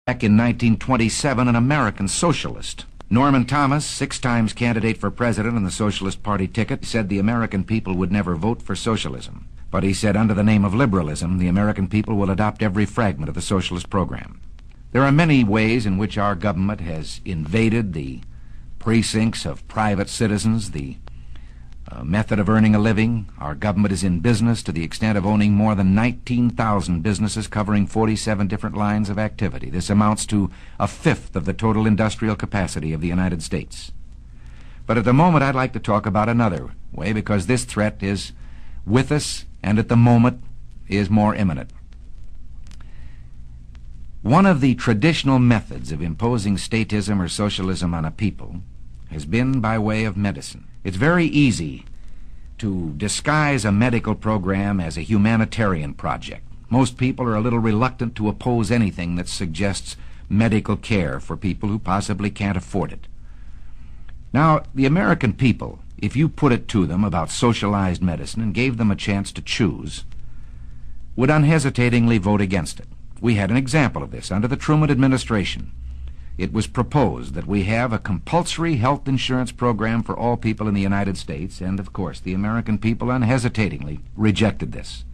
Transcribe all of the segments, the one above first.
Back in 1927, an American socialist, Norman Thomas, 6 times candidate for president on the Socialist Party ticket, said the American people would never vote for socialism. But he said under the name of liberalism, the American people will adopt every fragment of the socialist program. There are many ways in which our government has invaded the precincts of private citizens, the method of earning a living. Our government is in business to the extent of owning more than 19,000 businesses covering 47 different lines of activity. This amounts to 1/5 of the total industrial capacity of the United States. But at the moment I'd like to talk about another way, because this threat is with us and at the moment is more imminent. One of the traditional methods of imposing statism or socialism on a people has been by way of medicine. It's very easy to disguise a medical program as a humanitarian project. Most people are a little reluctant to oppose anything that suggests medical care for people who possibly can't afford it. Now, the American people, if you put it to them about socialized medicine and gave them a chance to choose, would unhesitatingly vote against it. We had an example of this under the Truman administration. It was proposed that we have a compulsory health insurance program for all people in the United States, and of course the American people unhesitatingly rejected this.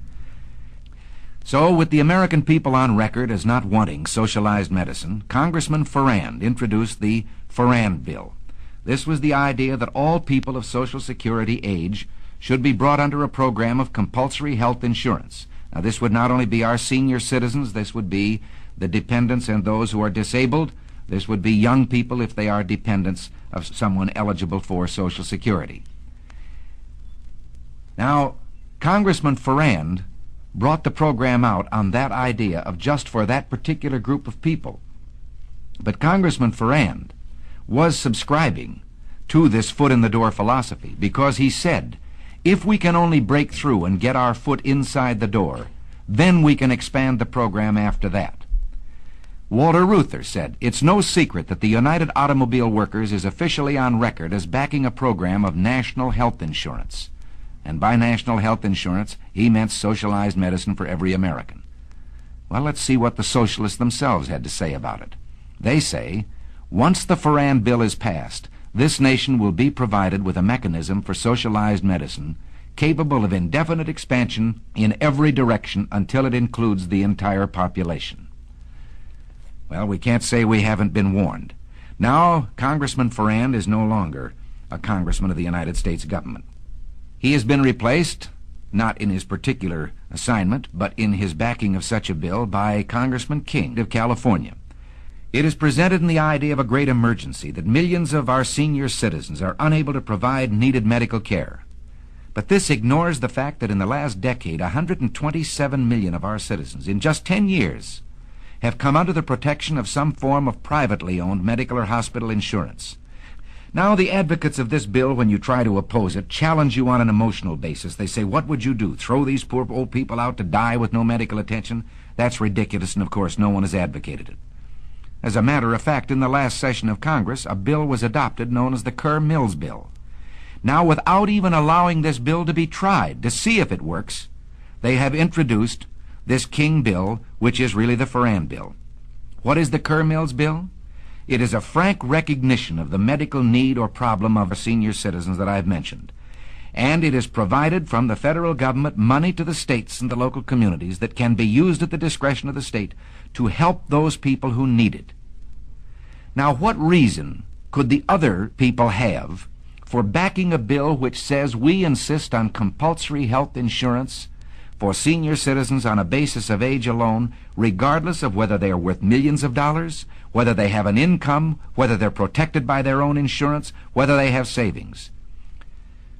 So, with the American people on record as not wanting socialized medicine, Congressman Farrand introduced the Farrand Bill. This was the idea that all people of Social Security age should be brought under a program of compulsory health insurance. Now, this would not only be our senior citizens, this would be the dependents and those who are disabled. This would be young people if they are dependents of someone eligible for Social Security. Now, Congressman Farrand brought the program out on that idea of just for that particular group of people. But Congressman Farrand was subscribing to this foot-in-the-door philosophy, because he said, if we can only break through and get our foot inside the door, then we can expand the program after that. Walter Reuther said, it's no secret that the United Automobile Workers is officially on record as backing a program of national health insurance. And by national health insurance, he meant socialized medicine for every American. Well, let's see what the socialists themselves had to say about it. They say, once the Farrand Bill is passed, this nation will be provided with a mechanism for socialized medicine capable of indefinite expansion in every direction until it includes the entire population. Well, we can't say we haven't been warned. Now, Congressman Farrand is no longer a congressman of the United States government. He has been replaced, not in his particular assignment, but in his backing of such a bill, by Congressman King of California. It is presented in the idea of a great emergency that millions of our senior citizens are unable to provide needed medical care. But this ignores the fact that in the last decade, 127 million of our citizens, in just 10 years, have come under the protection of some form of privately owned medical or hospital insurance. Now, the advocates of this bill, when you try to oppose it, challenge you on an emotional basis. They say, what would you do? Throw these poor old people out to die with no medical attention? That's ridiculous, and of course no one has advocated it. As a matter of fact, in the last session of Congress, a bill was adopted known as the Kerr-Mills Bill. Now, without even allowing this bill to be tried to see if it works, they have introduced this King bill, which is really the Farrand Bill. What is the Kerr-Mills Bill? It is a frank recognition of the medical need or problem of our senior citizens that I've mentioned. And it has provided from the federal government money to the states and the local communities that can be used at the discretion of the state to help those people who need it. Now, what reason could the other people have for backing a bill which says we insist on compulsory health insurance for senior citizens on a basis of age alone, regardless of whether they are worth millions of dollars, whether they have an income, whether they're protected by their own insurance, whether they have savings?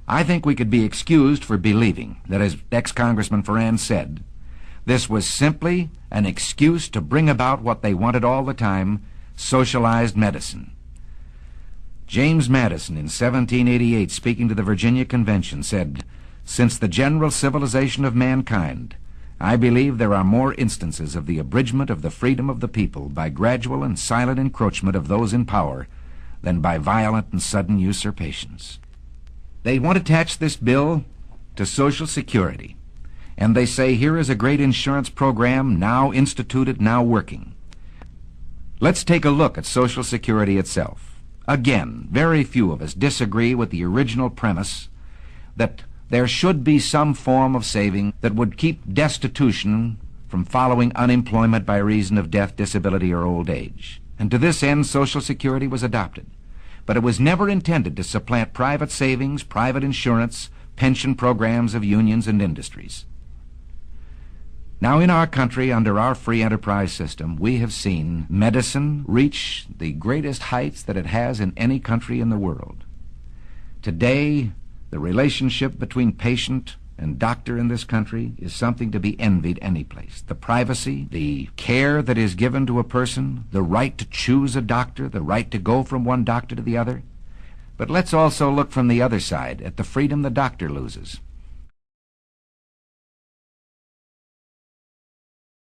I think we could be excused for believing that, as ex-Congressman Farrand said, this was simply an excuse to bring about what they wanted all the time, socialized medicine. James Madison, in 1788, speaking to the Virginia Convention, said, since the general civilization of mankind, I believe there are more instances of the abridgment of the freedom of the people by gradual and silent encroachment of those in power than by violent and sudden usurpations. They want to attach this bill to Social Security, and they say here is a great insurance program now instituted, now working. Let's take a look at Social Security itself. Again, very few of us disagree with the original premise that there should be some form of saving that would keep destitution from following unemployment by reason of death, disability, or old age. And to this end, Social Security was adopted. But it was never intended to supplant private savings, private insurance, pension programs of unions and industries. Now, in our country, under our free enterprise system, we have seen medicine reach the greatest heights that it has in any country in the world. Today, the relationship between patient and doctor in this country is something to be envied any place. The privacy, the care that is given to a person, the right to choose a doctor, the right to go from one doctor to the other. But let's also look from the other side at the freedom the doctor loses.